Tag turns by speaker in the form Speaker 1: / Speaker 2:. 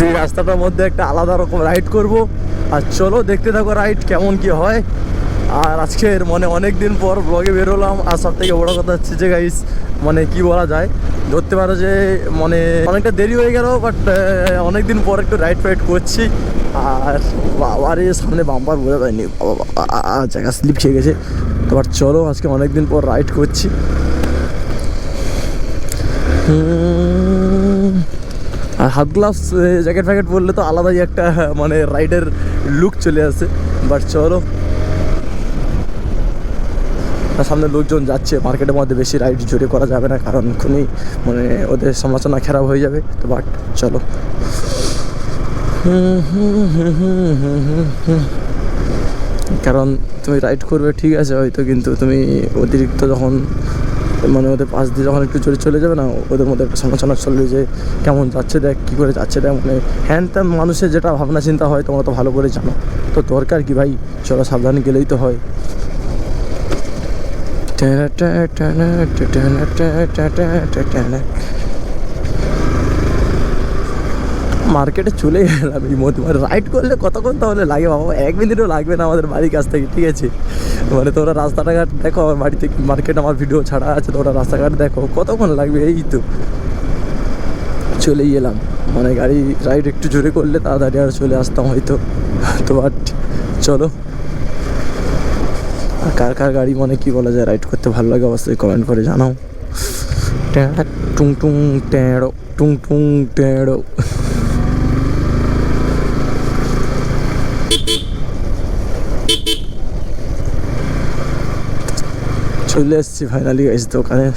Speaker 1: এই রাস্তাটার মধ্যে একটা আলাদা রকম রাইড করব। আর চলো দেখতে থাকো রাইড কেমন কি হয়। আর আজকের মানে অনেক দিন পর ব্লগে বেরোলাম। আর সব থেকে বড়ো কথা হচ্ছে যে গাইস মানে কি বলা যায়, ধরতে পারো যে মানে অনেকটা দেরি হয়ে গেল, বাট অনেক দিন পর একটু রাইড ফাইড করছি। আর বাবার সামনে বাম্পার বোঝা যায়নি, বাবা জায়গা স্লিপ খেয়ে গেছে। তো আর চলো আজকে অনেক দিন পর রাইড করছি। আর হাফ গ্লাভস জ্যাকেট ফ্যাকেট পরলে তো আলাদাই একটা মানে রাইডের লুক চলে আসে। বাট চলো, সামনে লোকজন যাচ্ছে, মার্কেটের মধ্যে বেশি রাইড জোরে করা যাবে না, কারণ এক্ষুনি মানে ওদের সমালোচনা খারাপ হয়ে যাবে। তো বাট চলো, কারণ তুমি রাইড করবে ঠিক আছে হয়তো, কিন্তু তুমি অতিরিক্ত যখন মানে ওদের পাশ দিয়ে যখন একটু জোরে চলে যাবে না, ওদের মধ্যে একটা সমালোচনা চলবে যে কেমন যাচ্ছে দেখ, কী করে যাচ্ছে দেখ, মানে হ্যান ত্যান মানুষের যেটা ভাবনা চিন্তা হয় তোমরা তো ভালো করে জানো। তো দরকার কি ভাই, চলো সাবধানে গেলেই তো হয়। মার্কেটে চলে গেলাম এই মধ্যে। মানে রাইড করলে কতক্ষণ তাহলে লাগে বাবা, 1 মিনিটও লাগবে না আমাদের বাড়ির কাছ থেকে, ঠিক আছে? মানে তোমরা রাস্তাঘাট দেখো, আমার বাড়ি থেকে মার্কেট আমার ভিডিও ছাড়া আছে, তোমরা রাস্তাঘাট দেখো কতক্ষণ লাগবে। এই তো চলেই এলাম, মানে গাড়ি রাইড একটু জোরে করলে তাড়াতাড়ি আর চলে আসতাম হয়তো। তো বাট চলো, আর কার কার গাড়ি মানে কি বলা যায় রাইড করতে ভালো লাগে অবশ্যই কমেন্ট করে জানাও। টুং টুং টেঁড়ো টুং টুং টেঁড়ো। চলে এসেছি ফাইনালি গাইস দোকানে।